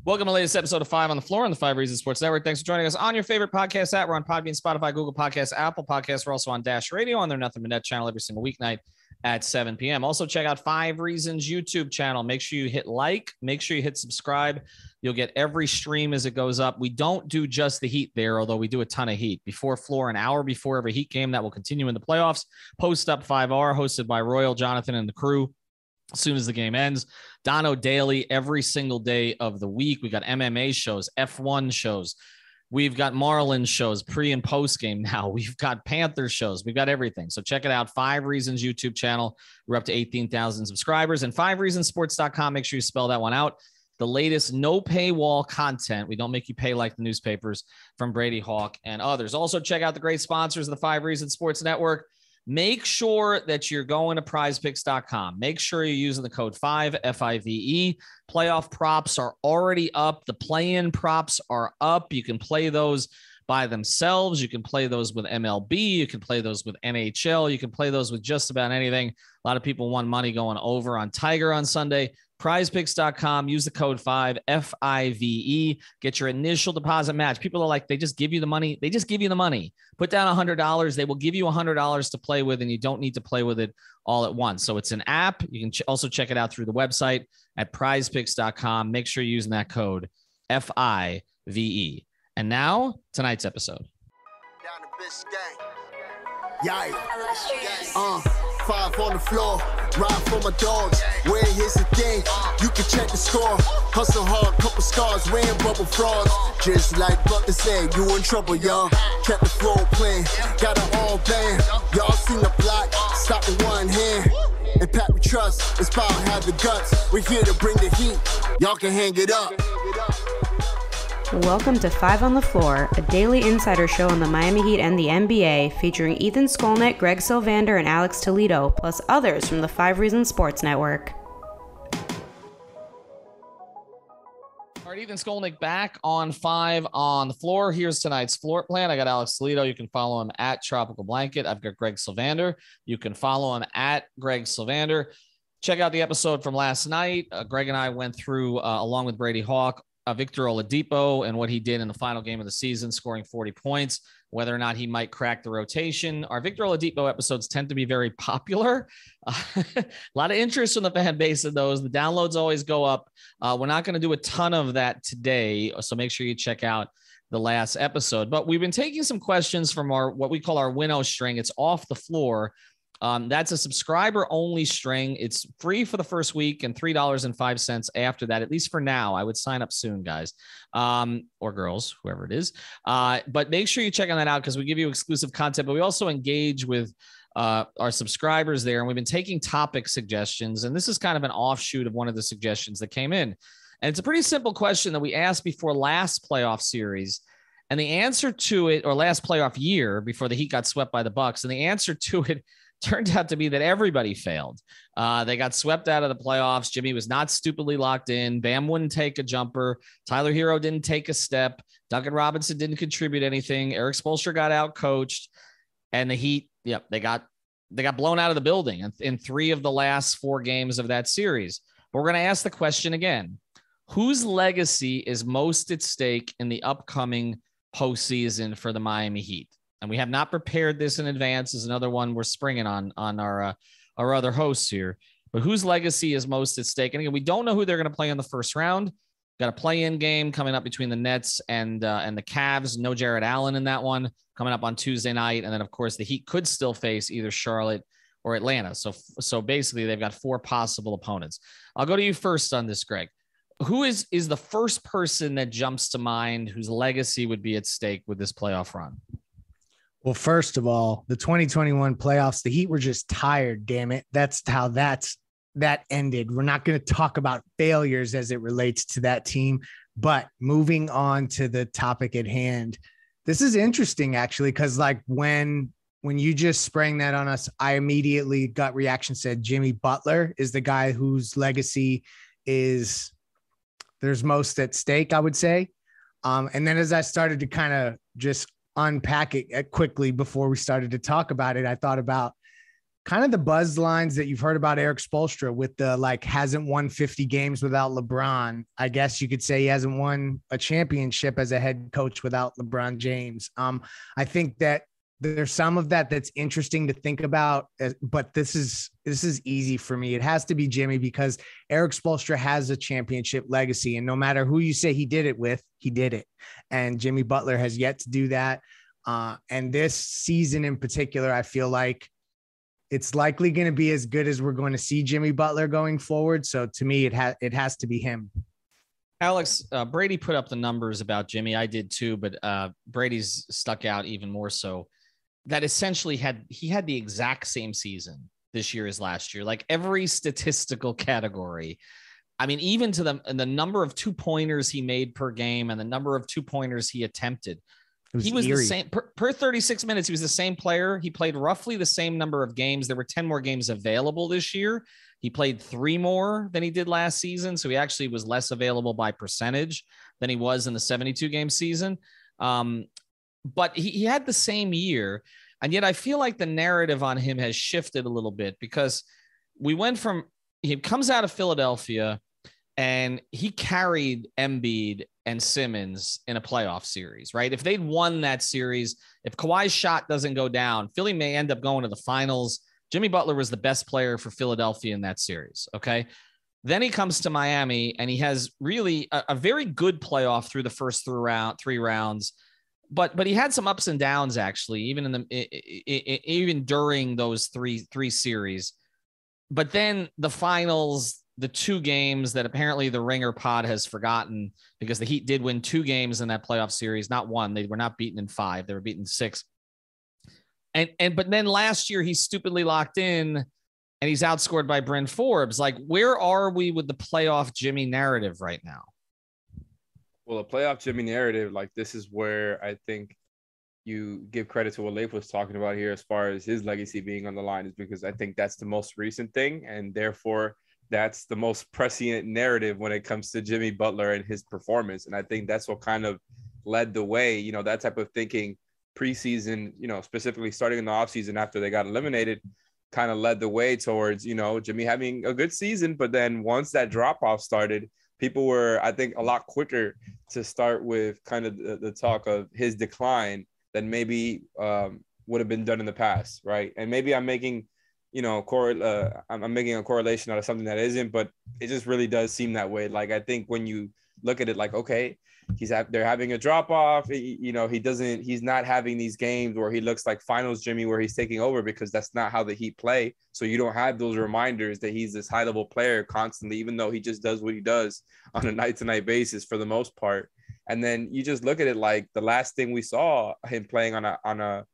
Welcome to the latest episode of 5 on the Floor on the 5 Reasons Sports Network. Thanks for joining us on your favorite podcast app. We're on Podbean, Spotify, Google Podcasts, Apple Podcasts. We're also on Dash Radio on their Nothing But Net channel every single weeknight at 7 p.m. Also, check out 5 Reasons YouTube channel. Make sure you hit like. Make sure you hit subscribe. You'll get every stream as it goes up. We don't do just the Heat there, although we do a ton of Heat. Before Floor, an hour before every Heat game that will continue in the playoffs. Post Up 5R, hosted by Royal, Jonathan, and the crew. As soon as the game ends, Dono daily every single day of the week. We got MMA shows, F1 shows. We've got Marlins shows pre and post game now. We've got Panthers shows. We've got everything. So check it out. 5 Reasons YouTube channel. We're up to 18,000 subscribers. And 5reasonsports.com. Make sure you spell that one out. The latest no paywall content. We don't make you pay like the newspapers from Brady Hawk and others. Also check out the great sponsors of the 5 Reasons Sports Network. Make sure that you're going to prizepicks.com. Make sure you're using the code 5, F-I-V-E. Playoff props are already up. The play-in props are up. You can play those by themselves. You can play those with MLB. You can play those with NHL. You can play those with just about anything. A lot of people won money going over on Tiger on Sunday. Prizepicks.com. Use the code 5, F-I-V-E. Get your initial deposit match. People are like, they just give you the money. They just give you the money. Put down $100. They will give you $100 to play with, and you don't need to play with it all at once. So it's an app. You can also check it out through the website at prizepicks.com. Make sure you're using that code F-I-V-E. And now, tonight's episode. Down the bitch gang. Yeah. 5 on the floor, ride for my dogs. Where here's the thing, you can check the score. Hustle hard, couple scars, wearing bubble frauds. Just like Butler said, you in trouble, y'all. Kept the floor playing, got it all banned. Y'all seen the block, stop with one hand. And Pat we trust, it's power, have the guts. We're here to bring the heat, y'all can hang it up. Welcome to 5 on the Floor, a daily insider show on the Miami Heat and the NBA, featuring Ethan Skolnick, Greg Sylvander, and Alex Toledo, plus others from the 5 Reasons Sports Network. All right, Ethan Skolnick back on 5 on the Floor. Here's tonight's floor plan. I got Alex Toledo. You can follow him at Tropical Blanket. I've got Greg Sylvander. You can follow him at Greg Sylvander. Check out the episode from last night. Greg and I went through, along with Brady Hawk, Victor Oladipo and what he did in the final game of the season, scoring 40 points, whether or not he might crack the rotation. Our Victor Oladipo episodes tend to be very popular. A lot of interest from the fan base in those. The downloads always go up. We're not going to do a ton of that today, so make sure you check out the last episode. But we've been taking some questions from our what we call our winnow string. It's off the floor. That's a subscriber-only string. It's free for the first week and $3.05 after that, at least for now. I would sign up soon, guys, or girls, whoever it is. But make sure you check on that out because we give you exclusive content, but we also engage with our subscribers there. And we've been taking topic suggestions, and this is kind of an offshoot of one of the suggestions that came in. And it's a pretty simple question that we asked before last playoff series. And the answer to it, or last playoff year before the Heat got swept by the Bucks, and the answer to it turned out to be that everybody failed. They got swept out of the playoffs. Jimmy was not stupidly locked in. Bam wouldn't take a jumper. Tyler Hero didn't take a step. Duncan Robinson didn't contribute anything. Erik Spoelstra got out coached, and the Heat, they got blown out of the building in 3 of the last 4 games of that series. But we're going to ask the question again: whose legacy is most at stake in the upcoming postseason for the Miami Heat? And we have not prepared this in advance. Is another one we're springing on our other hosts here. But whose legacy is most at stake? And again, we don't know who they're going to play in the first round. Got a play-in game coming up between the Nets and the Cavs. No Jared Allen in that one coming up on Tuesday night. And then, of course, the Heat could still face either Charlotte or Atlanta. So basically, they've got 4 possible opponents. I'll go to you first on this, Greg. Who is the first person that jumps to mind whose legacy would be at stake with this playoff run? Well, first of all, the 2021 playoffs, the Heat were just tired, damn it. That's how that ended. We're not going to talk about failures as it relates to that team, but moving on to the topic at hand, this is interesting actually, because like when you just sprang that on us, I immediately gut reaction said Jimmy Butler is the guy whose legacy is there's most at stake, I would say. And then as I started to kind of just unpack it quickly before we started to talk about it, I thought about kind of the buzz lines that you've heard about Erik Spoelstra with the like hasn't won 50 games without LeBron. I guess you could say he hasn't won a championship as a head coach without LeBron James. I think that there's some of that that's interesting to think about, but this is easy for me. It has to be Jimmy because Erik Spoelstra has a championship legacy, and no matter who you say he did it with, he did it. And Jimmy Butler has yet to do that. And this season in particular, I feel like it's likely going to be as good as we're going to see Jimmy Butler going forward. So to me, it has to be him. Alex, Brady put up the numbers about Jimmy. I did too, but Brady's stuck out even more so. That essentially he had the exact same season this year as last year, like every statistical category. I mean, even to the number of 2-pointers he made per game and the number of 2-pointers he attempted. He was eerie. The same per 36 minutes. He was the same player. He played roughly the same number of games. There were 10 more games available this year. He played 3 more than he did last season. So he actually was less available by percentage than he was in the 72 game season. But he had the same year. And yet I feel like the narrative on him has shifted a little bit because we went from, he comes out of Philadelphia and he carried Embiid and Simmons in a playoff series, right? If they'd won that series, if Kawhi's shot doesn't go down, Philly may end up going to the finals. Jimmy Butler was the best player for Philadelphia in that series, okay? Then he comes to Miami and he has really a very good playoff through the first 3 rounds. But he had some ups and downs, actually, even during those three series. But then the finals, the 2 games that apparently the Ringer pod has forgotten because the Heat did win 2 games in that playoff series, not 1. They were not beaten in 5. They were beaten 6. But then last year he stupidly locked in and he's outscored by Bryn Forbes. Like, where are we with the playoff Jimmy narrative right now? Well, the playoff Jimmy narrative, like this is where I think you give credit to what Leif was talking about here as far as his legacy being on the line, is because I think that's the most recent thing. And therefore, that's the most prescient narrative when it comes to Jimmy Butler and his performance. And I think that's what kind of led the way, that type of thinking preseason, specifically starting in the offseason after they got eliminated, kind of led the way towards, Jimmy having a good season. But then once that drop off started, people were, I think, a lot quicker to start with kind of the talk of his decline than maybe would have been done in the past, right? And maybe I'm making, I'm making a correlation out of something that isn't, but it just really does seem that way. Like, I think when you look at it like, okay, they're having a drop off, he's not having these games where he looks like finals Jimmy, where he's taking over, because that's not how the Heat play. So you don't have those reminders that he's this high level player constantly, even though he just does what he does on a night to night basis for the most part. And then you just look at it like the last thing we saw him playing on a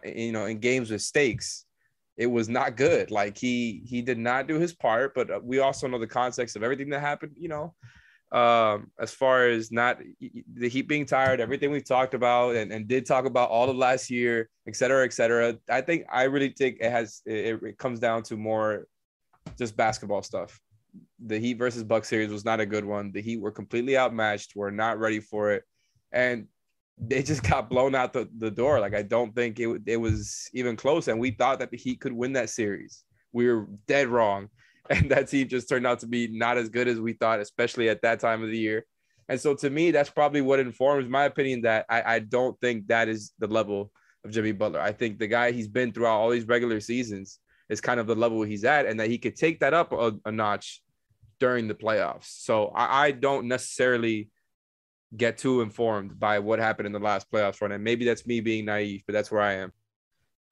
in games with stakes, it was not good. Like he did not do his part, but we also know the context of everything that happened, as far as not the Heat being tired, everything we've talked about and did talk about all of last year, et cetera, et cetera. I really think it comes down to more just basketball stuff. The Heat versus Bucks series was not a good one. The Heat were completely outmatched. We're not ready for it. And they just got blown out the door. Like, I don't think it was even close. And we thought that the Heat could win that series. We were dead wrong. And that team just turned out to be not as good as we thought, especially at that time of the year. And so to me, that's probably what informs my opinion that I don't think that is the level of Jimmy Butler. I think the guy he's been throughout all these regular seasons is kind of the level he's at, and that he could take that up a notch during the playoffs. So I don't necessarily get too informed by what happened in the last playoffs run. And maybe that's me being naive, but that's where I am.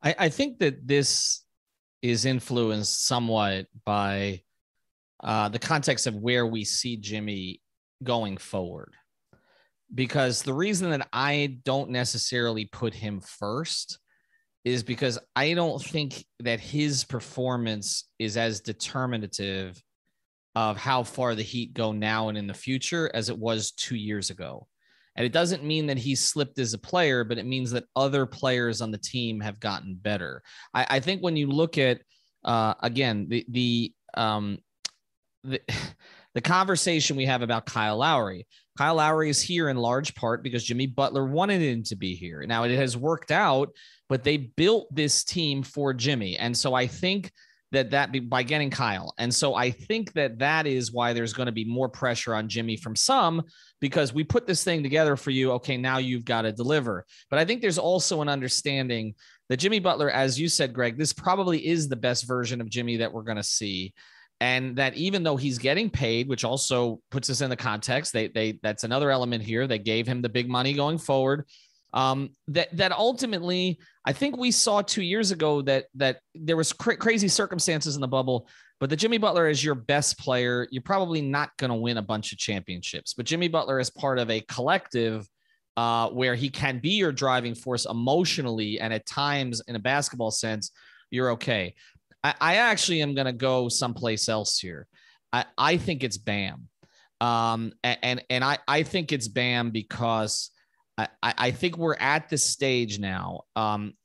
I think that this is influenced somewhat by the context of where we see Jimmy going forward. Because the reason that I don't necessarily put him first is because I don't think that his performance is as determinative of how far the Heat go now and in the future as it was 2 years ago. And it doesn't mean that he's slipped as a player, but it means that other players on the team have gotten better. I think when you look at, again, the the conversation we have about Kyle Lowry. Kyle Lowry is here in large part because Jimmy Butler wanted him to be here. Now it has worked out, but they built this team for Jimmy. And so I think that by getting Kyle. And so I think that is why there's going to be more pressure on Jimmy from some, because we put this thing together for you. Okay, now you've got to deliver. But I think there's also an understanding that Jimmy Butler, as you said, Greg, this probably is the best version of Jimmy that we're going to see. And that even though he's getting paid, which also puts us in the context, that's another element here. They gave him the big money going forward. That ultimately, I think we saw 2 years ago that there was crazy circumstances in the bubble, but the Jimmy Butler is your best player. You're probably not going to win a bunch of championships, but Jimmy Butler is part of a collective where he can be your driving force emotionally. And at times in a basketball sense, you're okay. I actually am going to go someplace else here. I think it's Bam. And I think it's Bam because I think we're at this stage now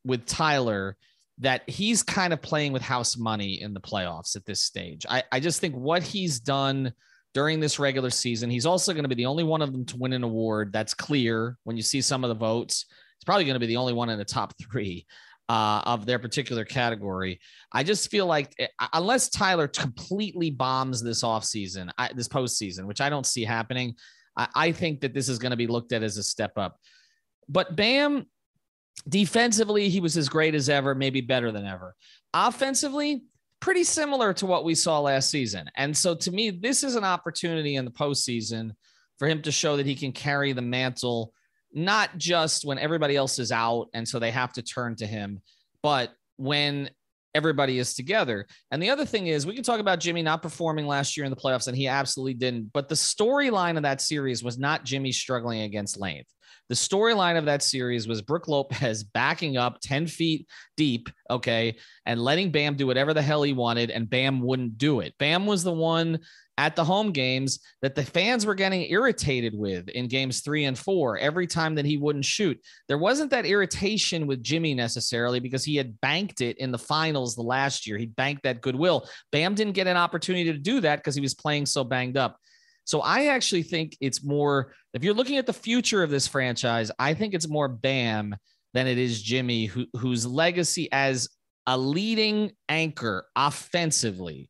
with Tyler that he's kind of playing with house money in the playoffs at this stage. I just think what he's done during this regular season, he's also going to be the only one of them to win an award. That's clear when you see some of the votes. He's probably going to be the only one in the top three of their particular category. I just feel like unless Tyler completely bombs this offseason, this postseason, which I don't see happening, I think that this is going to be looked at as a step up. But Bam, defensively, he was as great as ever, maybe better than ever. Offensively, pretty similar to what we saw last season. And so to me, this is an opportunity in the postseason for him to show that he can carry the mantle, not just when everybody else is out and so they have to turn to him, but when everybody is together. And the other thing is, we can talk about Jimmy not performing last year in the playoffs, and he absolutely didn't. But the storyline of that series was not Jimmy struggling against length. The storyline of that series was Brook Lopez backing up 10 feet deep, okay, and letting Bam do whatever the hell he wanted, and Bam wouldn't do it. Bam was the one at the home games that the fans were getting irritated with in games 3 and 4 every time that he wouldn't shoot. There wasn't that irritation with Jimmy necessarily because he had banked it in the finals the last year. He banked that goodwill. Bam didn't get an opportunity to do that because he was playing so banged up. So I actually think it's more, if you're looking at the future of this franchise, I think it's more Bam than it is Jimmy, whose legacy as a leading anchor offensively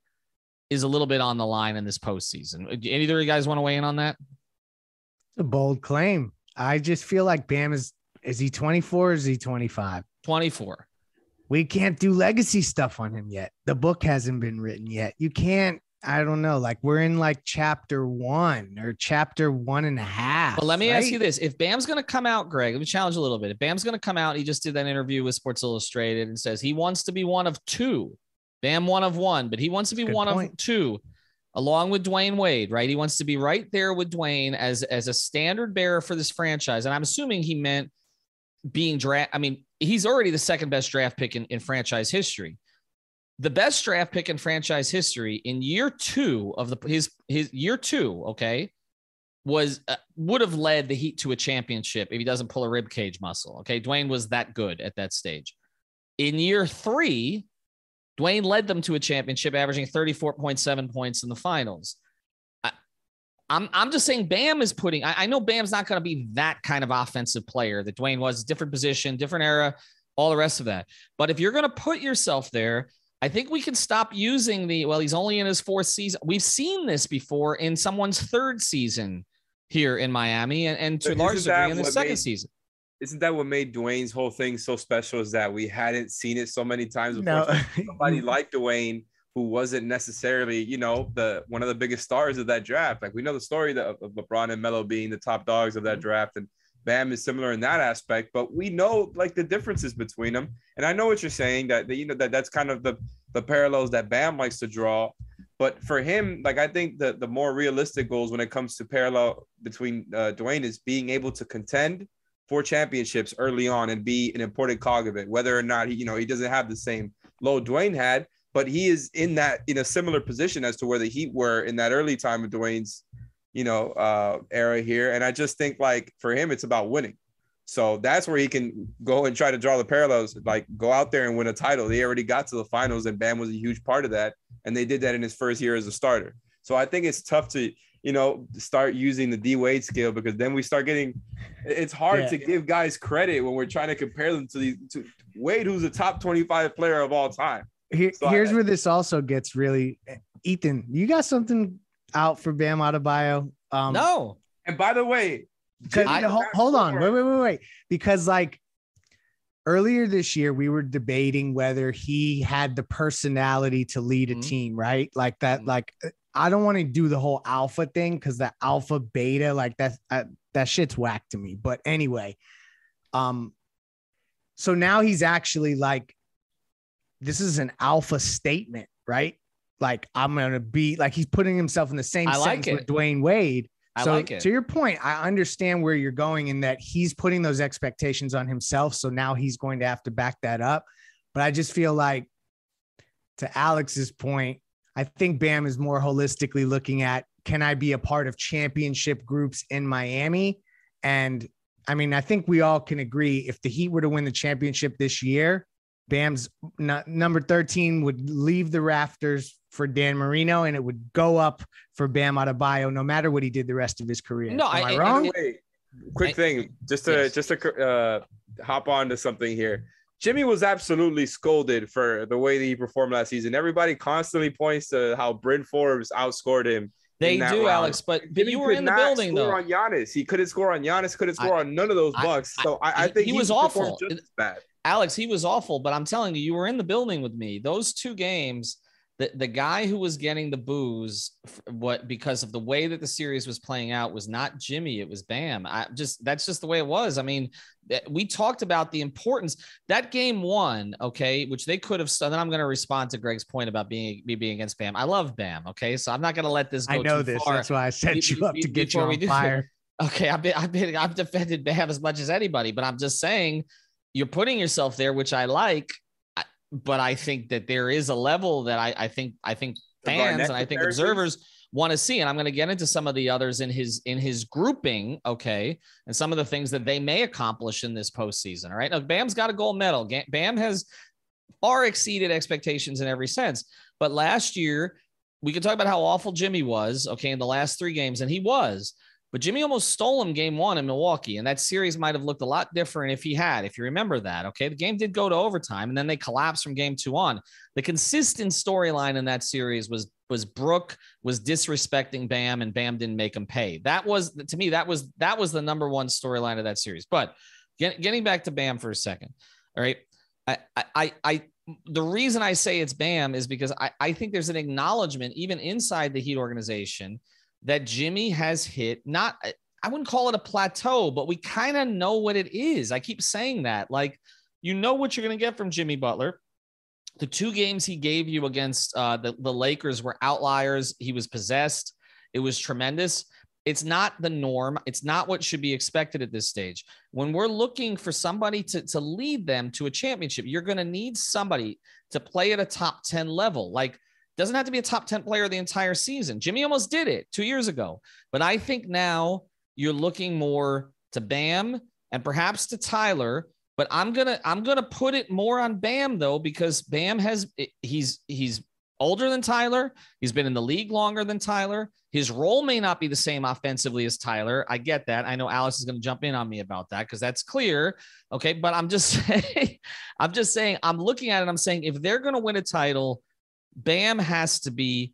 is a little bit on the line in this postseason. Either of you guys want to weigh in on that? A bold claim. I just feel like Bam is he 24 or is he 25? 24. We can't do legacy stuff on him yet. The book hasn't been written yet. You can't, I don't know, like we're in like chapter 1 or chapter 1.5. But let me ask you this. If Bam's going to come out, Greg, let me challenge a little bit. If Bam's going to come out, he just did that interview with Sports Illustrated and says he wants to be one of two. Bam one of one, but he wants to be one of two, along with Dwayne Wade, right? He wants to be right there with Dwayne as a standard bearer for this franchise. And I'm assuming he meant being draft. I mean, he's already the second best draft pick in franchise history. The best draft pick in franchise history in year 2 of his year 2, okay, would have led the Heat to a championship if he doesn't pull a rib cage muscle. Okay, Dwayne was that good at that stage. In year 3, Dwayne led them to a championship, averaging 34.7 points in the finals. I'm just saying Bam is putting, I know Bam's not going to be that kind of offensive player that Dwayne was, different position, different era, all the rest of that. But if you're going to put yourself there, I think we can stop using he's only in his 4th season. We've seen this before in someone's 3rd season here in Miami and to a large degree in the 2nd season. Isn't that what made Dwayne's whole thing so special, is that we hadn't seen it so many times before? No. Somebody like Dwayne, who wasn't necessarily, one of the biggest stars of that draft. Like, we know the story of LeBron and Melo being the top dogs of that draft, and Bam is similar in that aspect, but we know like the differences between them. And I know what you're saying, that's kind of the parallels that Bam likes to draw. But for him, like, I think the more realistic goals when it comes to parallel between Dwayne is being able to contend for championships early on and be an important cog of it, whether or not he doesn't have the same load Dwayne had, but he is in a similar position as to where the Heat were in that early time of Dwayne's, era here. And I just think, like, for him, it's about winning. So that's where he can go and try to draw the parallels, like go out there and win a title. They already got to the finals, and Bam was a huge part of that. And they did that in his first year as a starter. So I think it's tough to, start using the D Wade scale, because then we start getting, it's hard to give guys credit when we're trying to compare them to Wade, who's a top 25 player of all time. Here's where this also gets really, Ethan, you got something out for Bam Adebayo? No. And by the way, hold on, wait. Because like earlier this year, we were debating whether he had the personality to lead a team, right? Like that, like I don't want to do the whole alpha thing, because the alpha beta, like that shit's whack to me. But anyway, so now he's actually like, this is an alpha statement, right? Like I'm going to be like, he's putting himself in the same sentence with Dwayne Wade. So to your point, I understand where you're going in that he's putting those expectations on himself. So now he's going to have to back that up. But I just feel like, to Alex's point, I think Bam is more holistically looking at, can I be a part of championship groups in Miami? And I mean, I think we all can agree, if the Heat were to win the championship this year, Bam's number 13 would leave the rafters for Dan Marino, and it would go up for Bam Adebayo, no matter what he did the rest of his career. No, Am I wrong? Wait, quick thing, just to hop on to something here. Jimmy was absolutely scolded for the way that he performed last season. Everybody constantly points to how Bryn Forbes outscored him. They do, round. Alex, but you were in the building, though. On Giannis. He couldn't score on Giannis, couldn't score on none of those Bucks. So I think he was awful. Just as bad. Alex, he was awful, but I'm telling you, you were in the building with me. Those two games, the guy who was getting the boos, because of the way that the series was playing out, was not Jimmy, it was Bam. That's just the way it was. I mean, we talked about the importance that game one, okay, which they could have. So then I'm going to respond to Greg's point about being against Bam. I love Bam, okay, so I'm not going to let this go. I know too this. far. That's why I set you up to get you on fire. Okay, I've defended Bam as much as anybody, but I'm just saying, you're putting yourself there, which I like, but I think that there is a level that I think fans and I think observers want to see. And I'm going to get into some of the others in his grouping. Okay. And some of the things that they may accomplish in this postseason. All right. Now, Bam's got a gold medal. Bam has far exceeded expectations in every sense. But last year, we could talk about how awful Jimmy was, okay, in the last 3 games, and he was. But Jimmy almost stole him game 1 in Milwaukee, and that series might have looked a lot different if you remember that, okay? The game did go to overtime, and then they collapsed from game 2 on. The consistent storyline in that series was Brooke was disrespecting Bam, and Bam didn't make him pay. That was, to me, that was the number one storyline of that series. But getting back to Bam for a second, all right? The reason I say it's Bam is because I think there's an acknowledgement, even inside the Heat organization, that Jimmy has hit, I wouldn't call it a plateau, but we kind of know what it is. I keep saying that, like, you know what you're going to get from Jimmy Butler. The 2 games he gave you against the Lakers were outliers. He was possessed. It was tremendous. It's not the norm. It's not what should be expected at this stage. When we're looking for somebody to lead them to a championship, you're going to need somebody to play at a top 10 level. Like, doesn't have to be a top 10 player the entire season. Jimmy almost did it 2 years ago. But I think now you're looking more to Bam and perhaps to Tyler. But I'm gonna put it more on Bam, though, because Bam he's older than Tyler. He's been in the league longer than Tyler. His role may not be the same offensively as Tyler. I get that. I know Alice is going to jump in on me about that because that's clear. Okay, but I'm just saying, I'm looking at it. I'm saying, if they're going to win a title, Bam has to be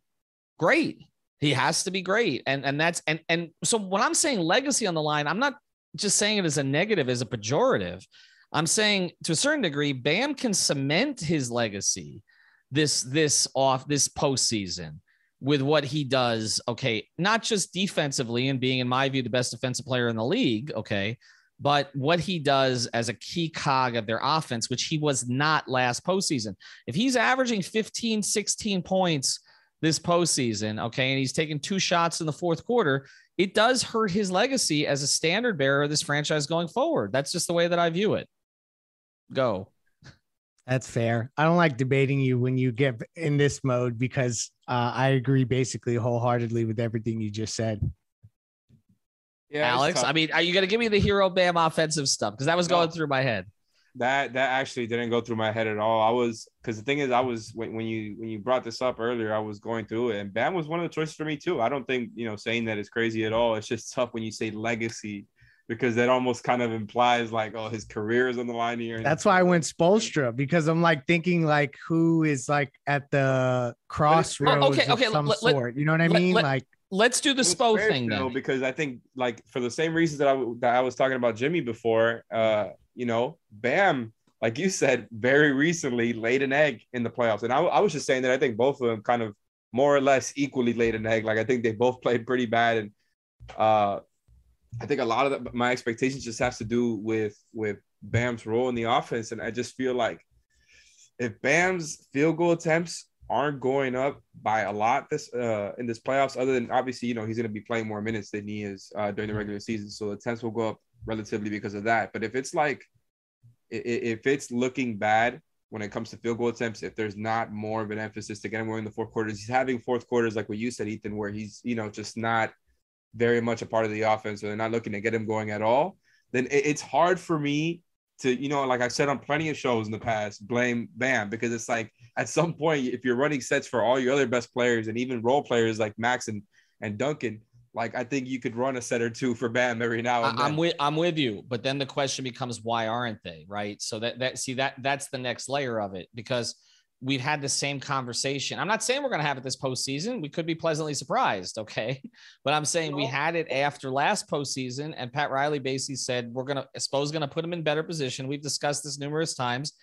great. He has to be great. And so when I'm saying legacy on the line, I'm not just saying it as a negative, as a pejorative. I'm saying to a certain degree, Bam can cement his legacy this postseason with what he does. Okay. Not just defensively and being, in my view, the best defensive player in the league. Okay. But what he does as a key cog of their offense, which he was not last postseason. If he's averaging 15, 16 points this postseason, okay, and he's taking 2 shots in the fourth quarter, it does hurt his legacy as a standard bearer of this franchise going forward. That's just the way that I view it. Go. That's fair. I don't like debating you when you get in this mode because I agree basically wholeheartedly with everything you just said. Yeah, Alex, I mean, are you going to give me the hero Bam offensive stuff? Because that was going through my head. That actually didn't go through my head at all. Because the thing is, when you brought this up earlier, I was going through it, and Bam was one of the choices for me too. I don't think saying that is crazy at all. It's just tough when you say legacy, because that almost kind of implies like, oh, his career is on the line here. That's why I went Spoelstra, because I'm like thinking like who is like at the crossroads of some sort. You know what I mean? Let's do the Spo thing then. Because I think like for the same reasons that I was talking about Jimmy before, Bam, like you said, very recently laid an egg in the playoffs. And I was just saying that I think both of them kind of more or less equally laid an egg. Like I think they both played pretty bad. And I think a lot of my expectations just has to do with Bam's role in the offense. And I just feel like if Bam's field goal attempts aren't going up by a lot in this playoffs, other than obviously, he's going to be playing more minutes than he is during the regular season. So the attempts will go up relatively because of that. But if it's looking bad when it comes to field goal attempts, if there's not more of an emphasis to get him going in the fourth quarters, he's having fourth quarters like what you said, Ethan, where he's, just not very much a part of the offense, or they're not looking to get him going at all, then it's hard for me to, like I said on plenty of shows in the past, blame Bam, because it's like at some point, if you're running sets for all your other best players and even role players like Max and Duncan, like I think you could run a set or two for Bam every now and then. I'm with you, but then the question becomes, why aren't they? Right. So that's the next layer of it, because we've had the same conversation. I'm not saying we're going to have it this postseason. We could be pleasantly surprised. Okay. But I'm saying we had it after last postseason, and Pat Riley basically said, Spo's going to put him in better position. We've discussed this numerous times.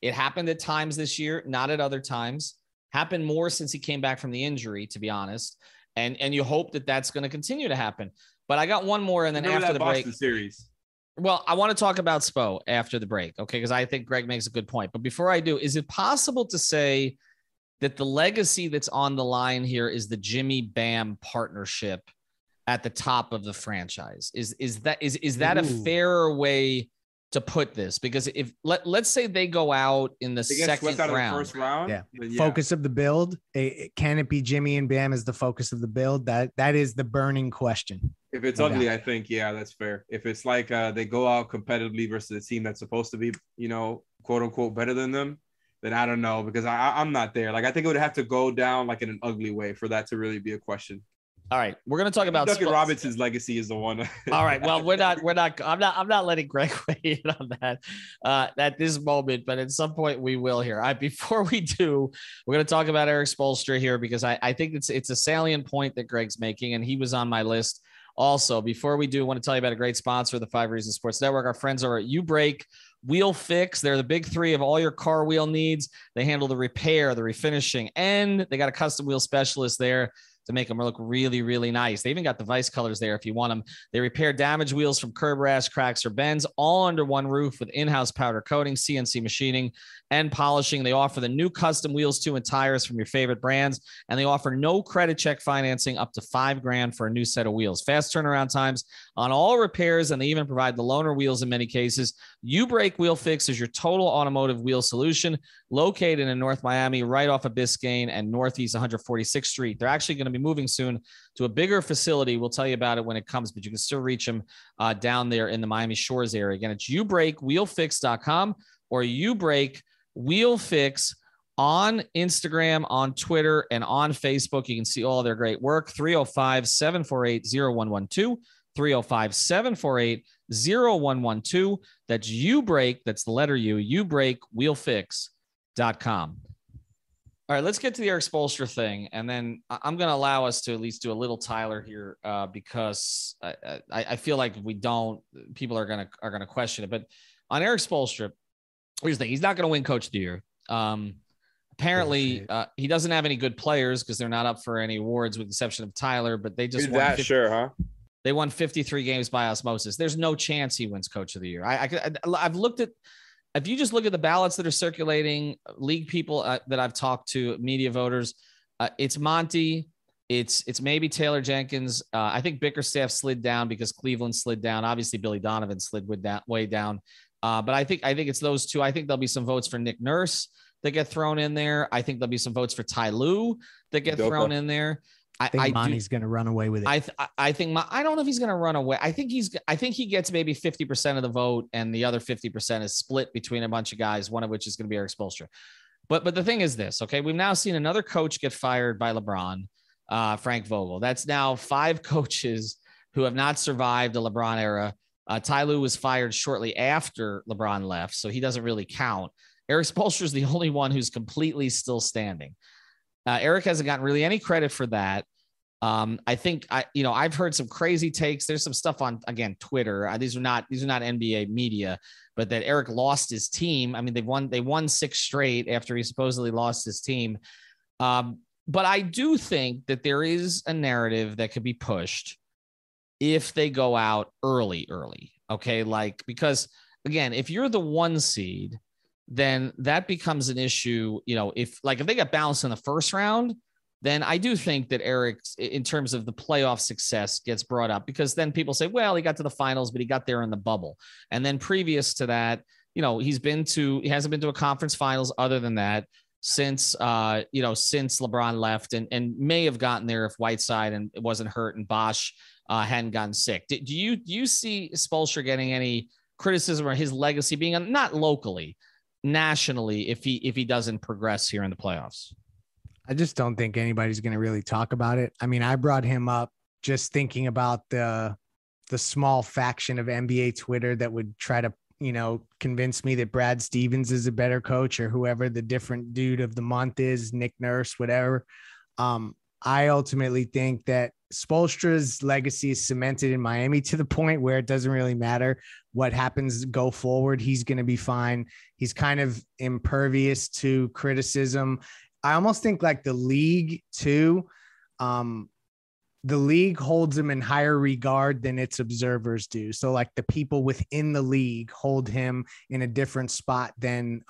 It happened at times this year, not at other times. Happened more since he came back from the injury, to be honest. And you hope that that's going to continue to happen. But I got one more, and then after the break series. Well, I want to talk about Spo after the break, okay? Because I think Greg makes a good point. But before I do, is it possible to say that the legacy that's on the line here is the Jimmy Bam partnership at the top of the franchise? Is that a fairer way to put this? Because if let's say they go out in the second round, first round, focus of the build, can it be Jimmy and Bam as the focus of the build? That is the burning question. If it's ugly, I think, that's fair. If it's like they go out competitively versus a team that's supposed to be, quote unquote, better than them, then I don't know, because I'm not there. Like I think it would have to go down like in an ugly way for that to really be a question. All right, we're going to talk about Duncan Robinson's legacy is the one. All right, well, I'm not letting Greg weigh in on that at this moment, but at some point we will here. Before we do, we're going to talk about Erik Spoelstra here, because I think it's a salient point that Greg's making, and he was on my list. Also, before we do, I want to tell you about a great sponsor of the 5 Reasons Sports Network. Our friends are at U-Brake Wheel Fix. They're the big three of all your car wheel needs. They handle the repair, the refinishing, and they got a custom wheel specialist there to make them look really, really nice. They even got the Vice colors there if you want them. They repair damaged wheels from curb rash, cracks, or bends, all under one roof with in-house powder coating, CNC machining, and polishing. They offer the new custom wheels too and tires from your favorite brands, and they offer no credit check financing up to $5,000 for a new set of wheels. Fast turnaround times on all repairs, and they even provide the loaner wheels in many cases. U-Brake Wheel Fix is your total automotive wheel solution, located in North Miami, right off of Biscayne and Northeast 146th Street. They're actually going to be moving soon to a bigger facility. We'll tell you about it when it comes, but you can still reach them down there in the Miami Shores area. Again, it's ubrakewheelfix.com or U-Brake Wheel Fix on Instagram, on Twitter, and on Facebook. You can see all their great work. 305-748-0112. 305-748-0112. That's U-Brake. That's the letter U. ubrakewheelfix.com. All right, let's get to the Erik Spoelstra thing, and then I'm going to allow us to at least do a little Tyler here because I feel like if we don't, people are going to question it. But on Erik Spoelstra, here's the thing: he's not going to win Coach of the Year. Apparently, he doesn't have any good players because they're not up for any awards, with the exception of Tyler. But they just won They won 53 games by osmosis. There's no chance he wins Coach of the Year. I've looked at. If you just look at the ballots that are circulating, league people that I've talked to, media voters, it's Monty, it's maybe Taylor Jenkins. I think Bickerstaff slid down because Cleveland slid down. Obviously, Billy Donovan slid way down. But I think it's those two. I think there'll be some votes for Nick Nurse that get thrown in there. I think there'll be some votes for Ty Lue that get thrown in there. I think Monty's going to run away with it. I think I don't know if he's going to run away. I think he gets maybe 50% of the vote, and the other 50% is split between a bunch of guys, one of which is going to be Erik Spoelstra. But the thing is this, okay? We've now seen another coach get fired by LeBron, Frank Vogel. That's now 5 coaches who have not survived the LeBron era. Ty Lue was fired shortly after LeBron left, so he doesn't really count. Erik Spoelstra is the only one who's completely still standing. Erik hasn't gotten really any credit for that. I think I've heard some crazy takes. There's some stuff on, again, Twitter. These are not NBA media, but that Erik lost his team. I mean, they won 6 straight after he supposedly lost his team. But I do think that there is a narrative that could be pushed if they go out early. Okay. Like, because again, if you're the 1 seed, then that becomes an issue. If they got bounced in the first round, then I do think that Erik, in terms of the playoff success, gets brought up, because then people say, well, he got to the finals, but he got there in the bubble. And then previous to that, he hasn't been to a conference finals other than that since LeBron left, and may have gotten there if Whiteside and it wasn't hurt and Bosh hadn't gotten sick. Do you see Spoelstra getting any criticism or his legacy being not locally, nationally, if he doesn't progress here in the playoffs? I just don't think anybody's going to really talk about it. I mean, I brought him up just thinking about the small faction of NBA Twitter that would try to, convince me that Brad Stevens is a better coach, or whoever the different dude of the month is, Nick Nurse, whatever. I ultimately think that Spoelstra's legacy is cemented in Miami to the point where it doesn't really matter what happens go forward. He's going to be fine. He's kind of impervious to criticism. I almost think like the league too, the league holds him in higher regard than its observers do. So like the people within the league hold him in a different spot than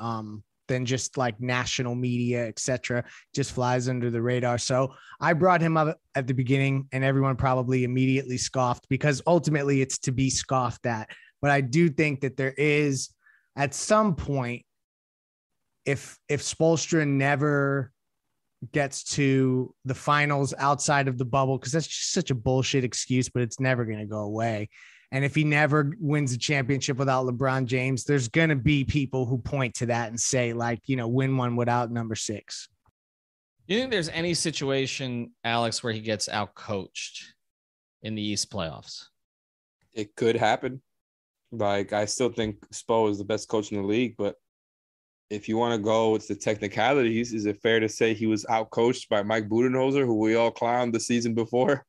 just like national media, etc. Just flies under the radar. So I brought him up at the beginning, and everyone probably immediately scoffed, because ultimately it's to be scoffed at. But I do think that there is, at some point, if Spoelstra never gets to the finals outside of the bubble, because that's just such a bullshit excuse, but it's never going to go away. And if he never wins a championship without LeBron James, there's going to be people who point to that and say, like, win one without number 6. You think there's any situation, Alex, where he gets outcoached in the East playoffs? It could happen. Like, I still think Spo is the best coach in the league, but if you want to go with the technicalities, is it fair to say he was outcoached by Mike Budenholzer, who we all clowned the season before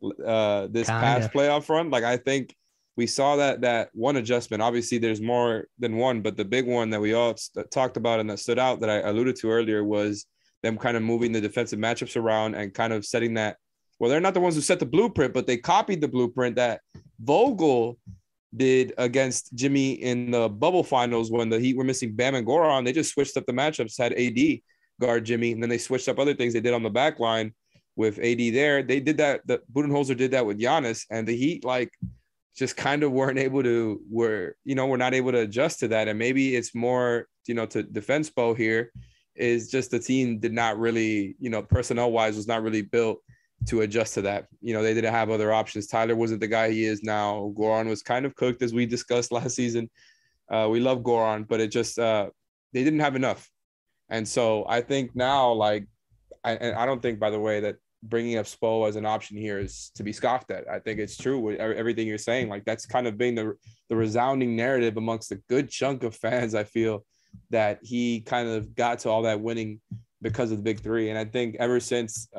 this past playoff run? Like, I think we saw that one adjustment. Obviously, there's more than one, but the big one that we all talked about and that stood out that I alluded to earlier was them kind of moving the defensive matchups around and kind of setting that. Well, they're not the ones who set the blueprint, but they copied the blueprint that Vogel did against Jimmy in the bubble finals when the Heat were missing Bam and Goran. They just switched up the matchups, had AD guard Jimmy, and then they switched up other things they did on the back line with AD there. They did that. The Budenholzer did that with Giannis, and the Heat just kind of we're not able to adjust to that. And maybe it's more, to defend Spo here, is just the team did not really, personnel wise was not really built to adjust to that. They didn't have other options. Tyler wasn't the guy he is now. Goran was kind of cooked, as we discussed last season. We love Goran, but it just they didn't have enough. And so I think now, I don't think, by the way, that bringing up Spo as an option here is to be scoffed at. I think it's true with everything you're saying. Like, that's kind of been the resounding narrative amongst a good chunk of fans, I feel, that he kind of got to all that winning because of the big three. And I think ever since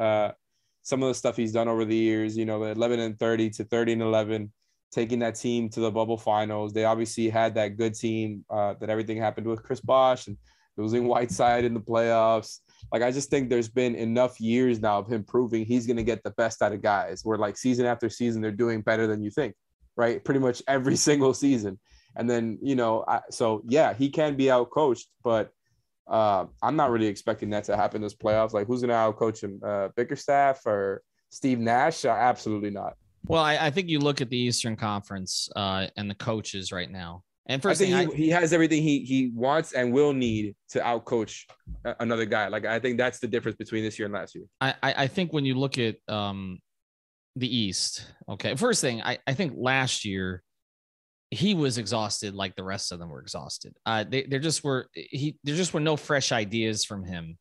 some of the stuff he's done over the years, 11-30 to 30-11, taking that team to the bubble finals. They obviously had that good team that everything happened with Chris Bosh and losing Whiteside in the playoffs. Like, I just think there's been enough years now of him proving he's going to get the best out of guys, where season after season, they're doing better than you think, right? Pretty much every single season. And then, so yeah, he can be outcoached, but I'm not really expecting that to happen this playoffs. Like, who's going to outcoach him? Bickerstaff or Steve Nash? Absolutely not. Well, I think you look at the Eastern Conference and the coaches right now, And I first thing, think he has everything he wants and will need to outcoach another guy. Like, I think that's the difference between this year and last year. I think when you look at the East, okay, first thing, I think last year he was exhausted like the rest of them were exhausted. There just were no fresh ideas from him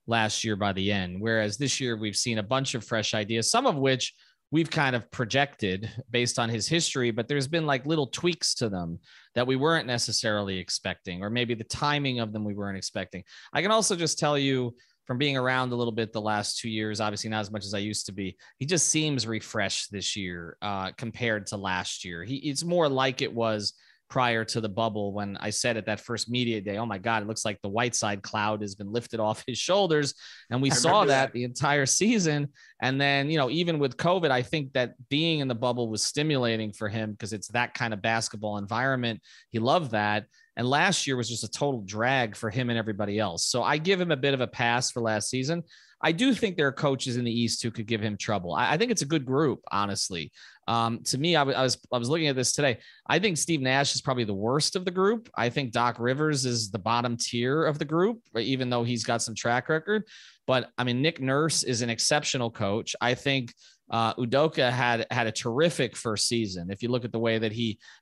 last year by the end, whereas this year we've seen a bunch of fresh ideas, some of which we've kind of projected based on his history, but there's been like little tweaks to them that we weren't necessarily expecting, or maybe the timing of them we weren't expecting. I can also just tell you from being around a little bit the last 2 years, obviously not as much as I used to be, he just seems refreshed this year compared to last year. It's more like it was prior to the bubble when I said at that first media day, oh my God, it looks like the Whiteside cloud has been lifted off his shoulders. And we saw that the entire season. And then, even with COVID, I think that being in the bubble was stimulating for him because it's that kind of basketball environment. He loved that. And last year was just a total drag for him and everybody else. So I give him a bit of a pass for last season. I do think there are coaches in the East who could give him trouble. I think it's a good group, honestly. To me, I was looking at this today. I think Steve Nash is probably the worst of the group. I think Doc Rivers is the bottom tier of the group, even though he's got some track record. But I mean, Nick Nurse is an exceptional coach. I think Udoka had a terrific first season. If you look at the way that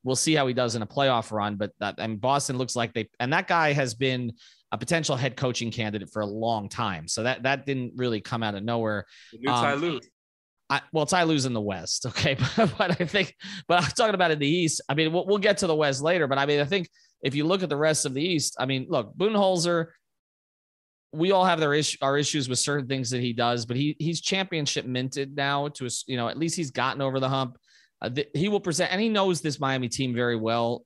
we'll see how he does in a playoff run. But Boston looks like and that guy has been a potential head coaching candidate for a long time. So that didn't really come out of nowhere. The new Ty Lue. Ty Lue's in the West. Okay. but I'm talking about in the East. I mean, we'll get to the West later, but I mean, I think if you look at the rest of the East, I mean, look, Budenholzer, we all have our issues with certain things that he does, but he's championship minted now to, at least he's gotten over the hump. He will present, and he knows this Miami team very well.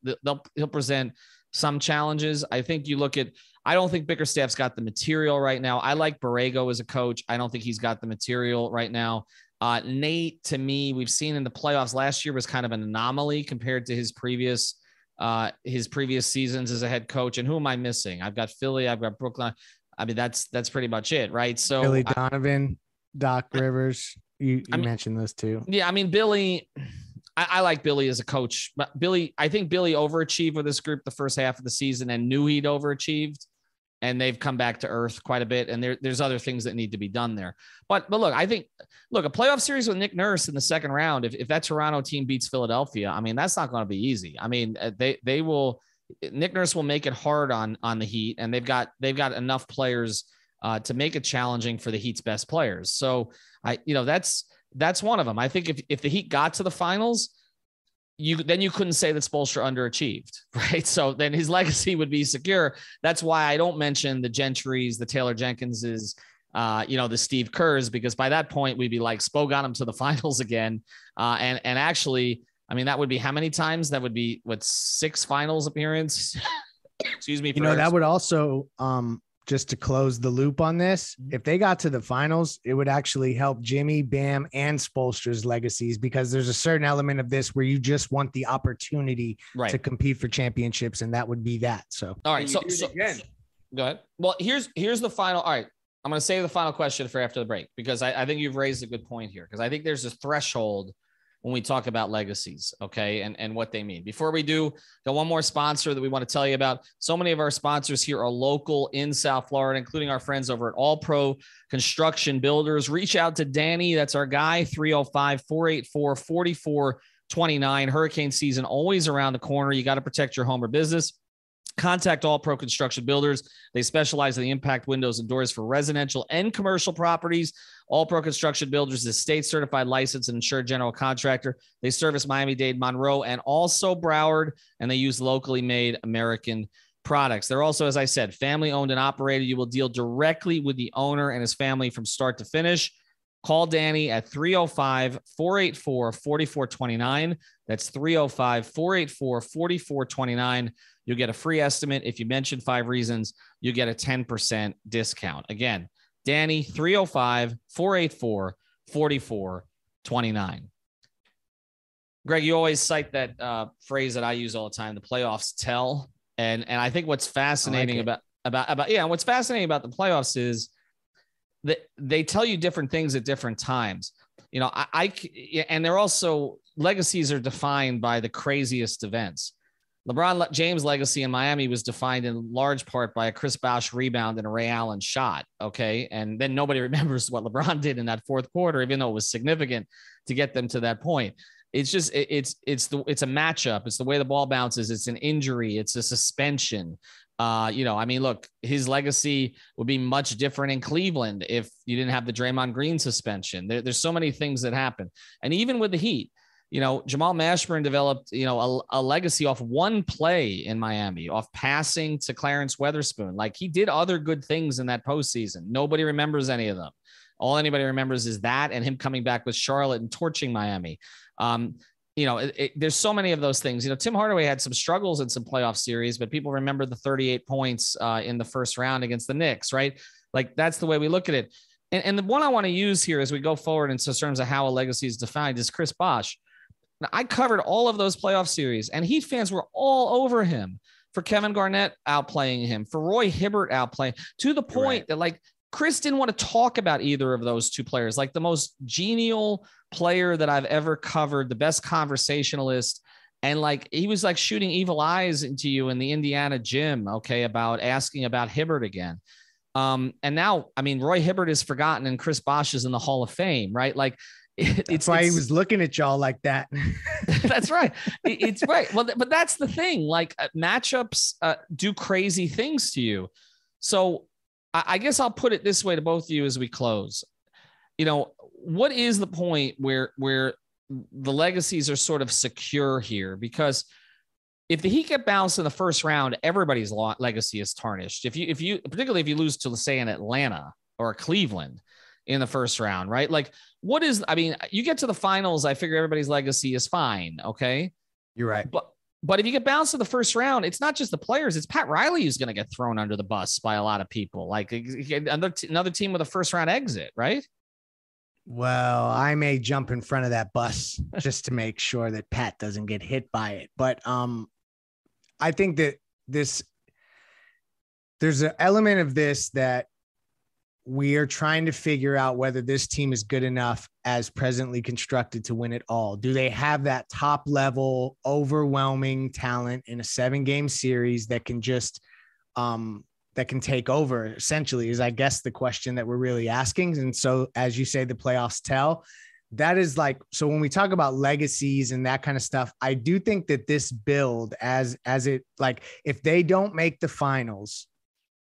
He'll present some challenges. I think I don't think Bickerstaff's got the material right now. I like Borrego as a coach. I don't think he's got the material right now. Nate, to me, we've seen in the playoffs last year was kind of an anomaly compared to his previous seasons as a head coach. And who am I missing? I've got Philly. I've got Brooklyn. I mean, that's pretty much it, right? So Billy Donovan, Doc Rivers, you mentioned those two. Yeah, I mean, Billy, I like Billy as a coach, but I think Billy overachieved with this group the first half of the season and knew he'd overachieved, and they've come back to earth quite a bit. And there's other things that need to be done there. But look, I think a playoff series with Nick Nurse in the second round, if that Toronto team beats Philadelphia, I mean, that's not going to be easy. I mean, they will. Nick Nurse will make it hard on the Heat, and they've got enough players to make it challenging for the Heat's best players. So that's one of them. I think if the Heat got to the finals, you couldn't say that Spoelstra underachieved, right? So then his legacy would be secure. That's why I don't mention the Gentrys, the Taylor Jenkinses, the Steve Kerrs, because by that point we'd be like, Spo got him to the finals again. And actually, I mean, that would be how many times? That would be 6 finals appearance. Excuse me. That would also, just to close the loop on this, if they got to the finals, it would actually help Jimmy, Bam, and Spoelstra's legacies, because there's a certain element of this where you just want the opportunity to compete for championships, and that would be that. So, all right. So again, go ahead. Well, here's the final. All right. I'm going to save the final question for after the break, because I think you've raised a good point here, because I think there's a threshold when we talk about legacies, okay, and what they mean. Before we do, got one more sponsor that we want to tell you about. So many of our sponsors here are local in South Florida, including our friends over at All Pro Construction Builders. Reach out to Danny. That's our guy, 305-484-4429. Hurricane season always around the corner. You got to protect your home or business. Contact All Pro Construction Builders. They specialize in the impact windows and doors for residential and commercial properties. All Pro Construction Builders is a state-certified, licensed, and insured general contractor. They service Miami-Dade, Monroe, and also Broward, and they use locally made American products. They're also, as I said, family-owned and operated. You will deal directly with the owner and his family from start to finish. Call Danny at 305-484-4429. That's 305-484-4429. You'll get a free estimate. If you mention 5 Reasons, you get a 10% discount. Again, Danny, 305-484-4429. Greg, you always cite that phrase that I use all the time, the playoffs tell. And I think what's fascinating what's fascinating about the playoffs is that they tell you different things at different times. And they're also, legacies are defined by the craziest events. LeBron James' legacy in Miami was defined in large part by a Chris Bosh rebound and a Ray Allen shot. Okay. And then nobody remembers what LeBron did in that fourth quarter, even though it was significant to get them to that point. It's just, it's a matchup. It's the way the ball bounces. It's an injury. It's a suspension. Look, his legacy would be much different in Cleveland if you didn't have the Draymond Green suspension. There's so many things that happen. And even with the Heat, Jamal Mashburn developed, a legacy off one play in Miami, off passing to Clarence Weatherspoon. Like, he did other good things in that postseason. Nobody remembers any of them. All anybody remembers is that and him coming back with Charlotte and torching Miami. There's so many of those things. Tim Hardaway had some struggles in some playoff series, but people remember the 38 points in the first round against the Knicks, right? Like, that's the way we look at it. And the one I want to use here as we go forward in terms of how a legacy is defined is Chris Bosh. Now, I covered all of those playoff series, and Heat fans were all over him for Kevin Garnett outplaying him, for Roy Hibbert outplaying, to the point that, like, Chris didn't want to talk about either of those two players. Like, the most genial player that I've ever covered, the best conversationalist. And like, he was like shooting evil eyes into you in the Indiana gym. Okay. About asking about Hibbert again. And now, Roy Hibbert is forgotten and Chris Bosh is in the Hall of Fame, right? Like, it's why he was looking at y'all like that. That's right. It's right. Well, but that's the thing. Like, matchups do crazy things to you. So I guess I'll put it this way to both of you as we close. What is the point where the legacies are sort of secure here? Because if the Heat get bounced in the first round, everybody's legacy is tarnished. Particularly if you lose to, say, an Atlanta or Cleveland in the first round, right? Like, you get to the finals, I figure everybody's legacy is fine. Okay. You're right. But if you get bounced in the first round, it's not just the players. It's Pat Riley who's going to get thrown under the bus by a lot of people. Like, another team with a first round exit, right? Well, I may jump in front of that bus just to make sure that Pat doesn't get hit by it. But I think that there's an element of this that we are trying to figure out whether this team is good enough as presently constructed to win it all. Do they have that top level, overwhelming talent in a 7-game series that can just that can take over, essentially, is, I guess, the question that we're really asking. And so, as you say, the playoffs tell. That is like, so when we talk about legacies and that kind of stuff, I do think that this build as it, like, if they don't make the finals,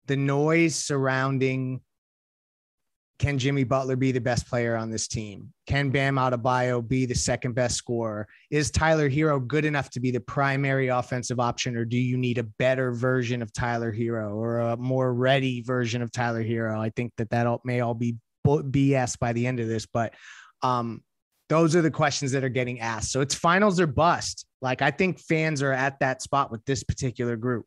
the noise surrounding, can Jimmy Butler be the best player on this team? Can Bam Adebayo be the second best scorer? Is Tyler Hero good enough to be the primary offensive option, or do you need a better version of Tyler Hero or a more ready version of Tyler Hero? I think that may all be BS by the end of this, but those are the questions that are getting asked. So it's finals or bust. Like, I think fans are at that spot with this particular group.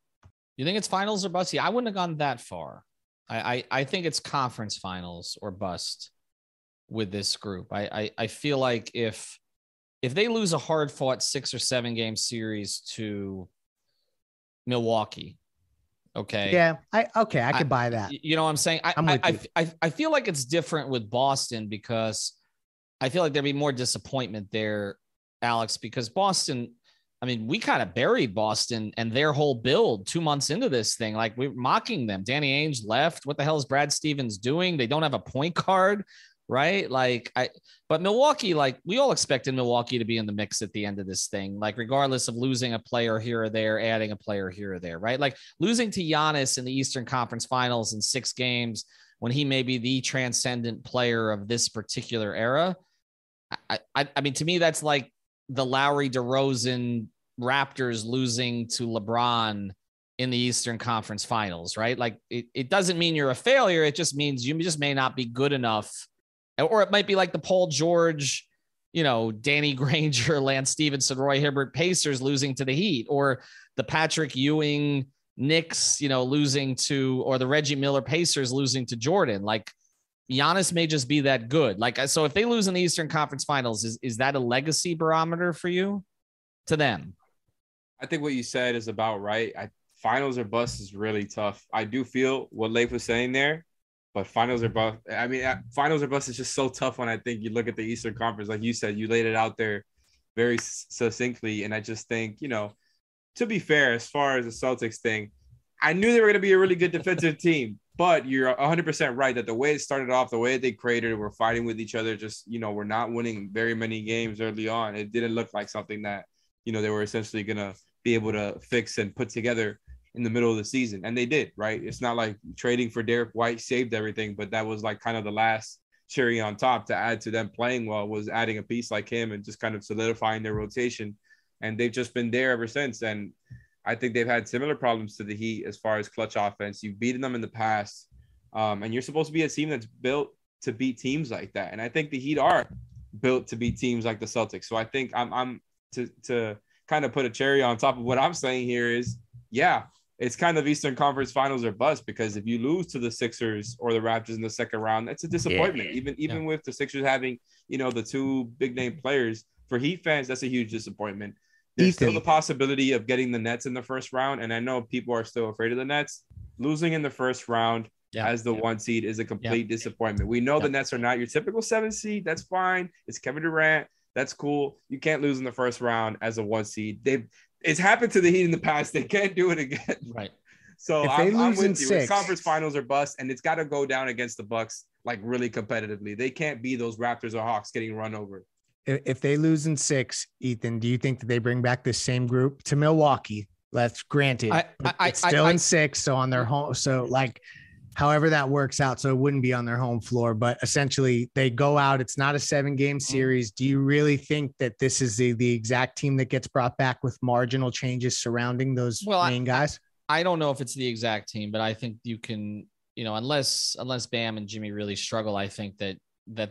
You think it's finals or bust? Yeah, I wouldn't have gone that far. I think it's conference finals or bust with this group. I feel like if they lose a hard fought 6 or 7 game series to Milwaukee, okay. Yeah. I could buy that. You know what I'm saying? I feel like it's different with Boston because I feel like there'd be more disappointment there, Alex, because Boston, we kind of buried Boston and their whole build 2 months into this thing. Like, we're mocking them. Danny Ainge left. What the hell is Brad Stevens doing? They don't have a point guard, right? But Milwaukee, like, we all expected Milwaukee to be in the mix at the end of this thing, like, regardless of losing a player here or there, adding a player here or there, right? Like, losing to Giannis in the Eastern Conference Finals in 6 games when he may be the transcendent player of this particular era. To me, that's like the Lowry DeRozan Raptors losing to LeBron in the Eastern Conference Finals, right? Like, it doesn't mean you're a failure. It just means you just may not be good enough. Or it might be like the Paul George, Danny Granger, Lance Stevenson, Roy Hibbert Pacers losing to the Heat, or the Patrick Ewing Knicks, losing to, or the Reggie Miller Pacers losing to Jordan. Like, Giannis may just be that good. Like, so if they lose in the Eastern Conference Finals, is that a legacy barometer for you to them? I think what you said is about right. Finals or bust is really tough. I do feel what Leif was saying there, but finals or bust. Finals or bust is just so tough when I think you look at the Eastern Conference. Like you said, you laid it out there very succinctly. And I just think, to be fair, as far as the Celtics thing, I knew they were going to be a really good defensive team, but you're 100% right that the way it started off, the way they created, we're fighting with each other. Just, we're not winning very many games early on. It didn't look like something that, they were essentially going to be able to fix and put together in the middle of the season. And they did, right? It's not like trading for Derek White saved everything, but that was like kind of the last cherry on top to add to them playing well, was adding a piece like him and just kind of solidifying their rotation. And they've just been there ever since. And I think they've had similar problems to the Heat as far as clutch offense. You've beaten them in the past, and you're supposed to be a team that's built to beat teams like that. And I think the Heat are built to beat teams like the Celtics. So I think I'm to kind of put a cherry on top of what I'm saying here is, yeah, it's kind of Eastern Conference Finals or bust, because if you lose to the Sixers or the Raptors in the second round, that's a disappointment. Even with the Sixers having, the two big name players, for Heat fans, that's a huge disappointment. There's still the possibility of getting the Nets in the first round. And I know people are still afraid of the Nets. Losing in the first round as the 1 seed is a complete disappointment. We know the Nets are not your typical 7 seed. That's fine. It's Kevin Durant. That's cool. You can't lose in the first round as a 1 seed. It's happened to the Heat in the past. They can't do it again. Right. So I'm with you. It's conference finals or bust, and it's got to go down against the Bucks like really competitively. They can't be those Raptors or Hawks getting run over. If they lose in 6, Ethan, do you think that they bring back this same group to Milwaukee? That's granted. It's still in 6, so on their home. So however that works out, so it wouldn't be on their home floor. But essentially, they go out. It's not a 7-game series. Do you really think that this is the exact team that gets brought back with marginal changes surrounding those main guys? I don't know if it's the exact team, but I think you can, unless Bam and Jimmy really struggle, I think that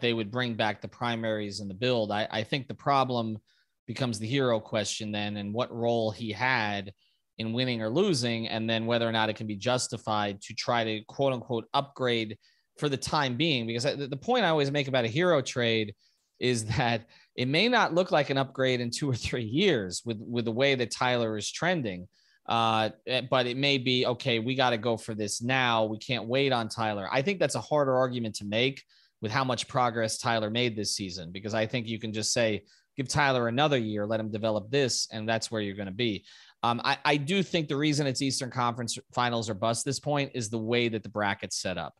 they would bring back the primaries in the build. I think the problem becomes the hero question then, and what role he had in winning or losing, and then whether or not it can be justified to try to quote unquote upgrade for the time being. Because the point I always make about a hero trade is that it may not look like an upgrade in 2 or 3 years with the way that Tyler is trending. But it may be, okay, we got to go for this now. We can't wait on Tyler. I think that's a harder argument to make with how much progress Tyler made this season, because I think you can just say, give Tyler another year, let him develop this, and that's where you're going to be. I do think the reason it's Eastern Conference Finals or bust this point is the way that the bracket's set up.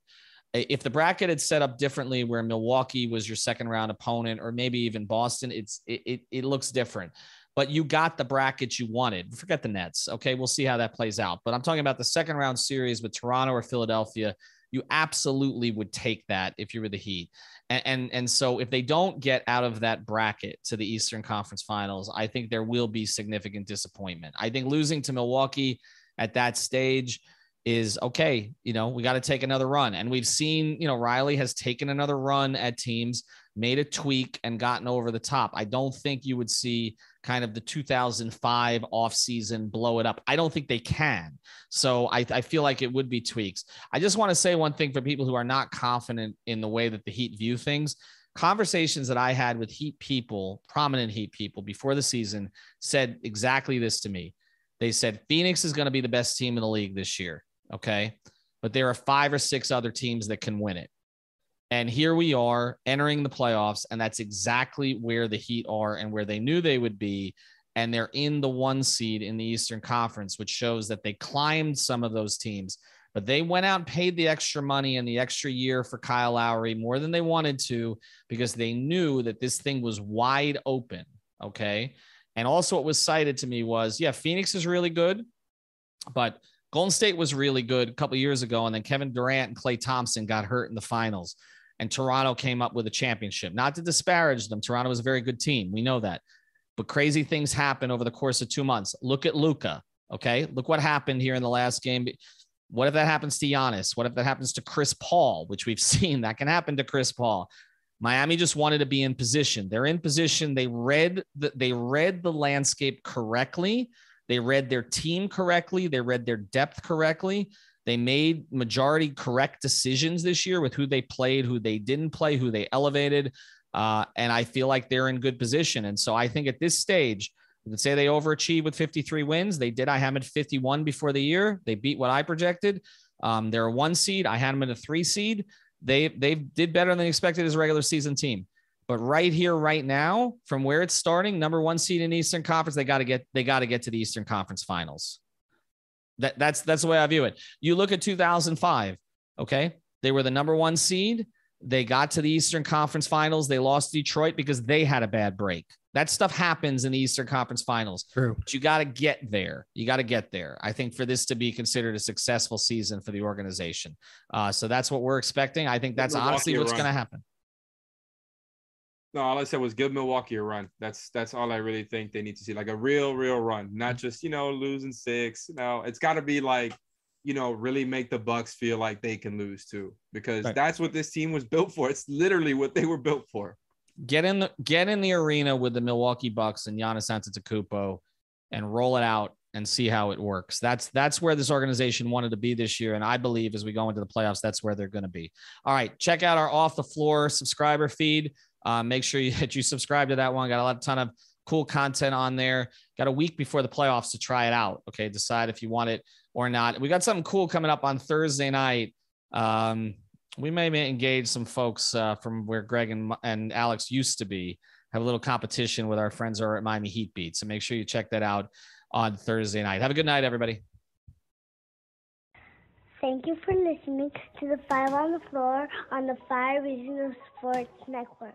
If the bracket had set up differently, where Milwaukee was your second round opponent, or maybe even Boston, it looks different. But you got the bracket you wanted. Forget the Nets. Okay, we'll see how that plays out. But I'm talking about the second round series with Toronto or Philadelphia. You absolutely would take that if you were the Heat. And so if they don't get out of that bracket to the Eastern Conference Finals, I think there will be significant disappointment. I think losing to Milwaukee at that stage is okay. We got to take another run. And we've seen, Riley has taken another run at teams, made a tweak, and gotten over the top. I don't think you would see kind of the 2005 offseason blow it up. I don't think they can. So I feel like it would be tweaks. I just want to say one thing for people who are not confident in the way that the Heat view things. Conversations that I had with Heat people, prominent Heat people before the season, said exactly this to me. They said, Phoenix is going to be the best team in the league this year. Okay. But there are 5 or 6 other teams that can win it. And here we are entering the playoffs, and that's exactly where the Heat are and where they knew they would be. And they're in the 1 seed in the Eastern Conference, which shows that they climbed some of those teams. But they went out and paid the extra money and the extra year for Kyle Lowry more than they wanted to, because they knew that this thing was wide open. Okay. And also what was cited to me was, Phoenix is really good, but Golden State was really good a couple of years ago. And then Kevin Durant and Klay Thompson got hurt in the finals, and Toronto came up with a championship. Not to disparage them. Toronto was a very good team. We know that. But crazy things happen over the course of 2 months. Look at Luka. Okay. Look what happened here in the last game. What if that happens to Giannis? What if that happens to Chris Paul, which we've seen that can happen to Chris Paul? Miami just wanted to be in position. They're in position. They read the landscape correctly. They read their team correctly. They read their depth correctly. They made majority correct decisions this year with who they played, who they didn't play, who they elevated. And I feel like they're in good position. And so I think at this stage, we could say they overachieved with 53 wins. They did. I had them at 51 before the year. They beat what I projected. They're a 1 seed. I had them at a 3 seed. They did better than expected as a regular season team. But right here, right now, from where it's starting, number 1 seed in the Eastern Conference, they got to get to the Eastern Conference Finals. That's the way I view it. You look at 2005, okay? They were the number 1 seed. They got to the Eastern Conference Finals. They lost Detroit because they had a bad break. That stuff happens in the Eastern Conference Finals. True. But you got to get there. You got to get there. I think for this to be considered a successful season for the organization. So that's what we're expecting. I think that's honestly what's going to happen. No, all I said was give Milwaukee a run. That's all I really think they need to see, like a real run, not just, losing 6. No, it's got to be like, really make the Bucks feel like they can lose too, because that's what this team was built for. It's literally what they were built for. Get in the arena with the Milwaukee Bucks and Giannis Antetokounmpo and roll it out and see how it works. That's where this organization wanted to be this year. And I believe as we go into the playoffs, that's where they're going to be. All right. Check out our Off the Floor subscriber feed. Make sure you subscribe to that one. Got a ton of cool content on there. Got a week before the playoffs to try it out. Okay. Decide if you want it or not. We got something cool coming up on Thursday night. We may engage some folks from where Greg and Alex used to be, have a little competition with our friends over at Miami Heat Beat. So make sure you check that out on Thursday night. Have a good night, everybody. Thank you for listening to the 5 on the Floor on the 5 Regional Sports Network.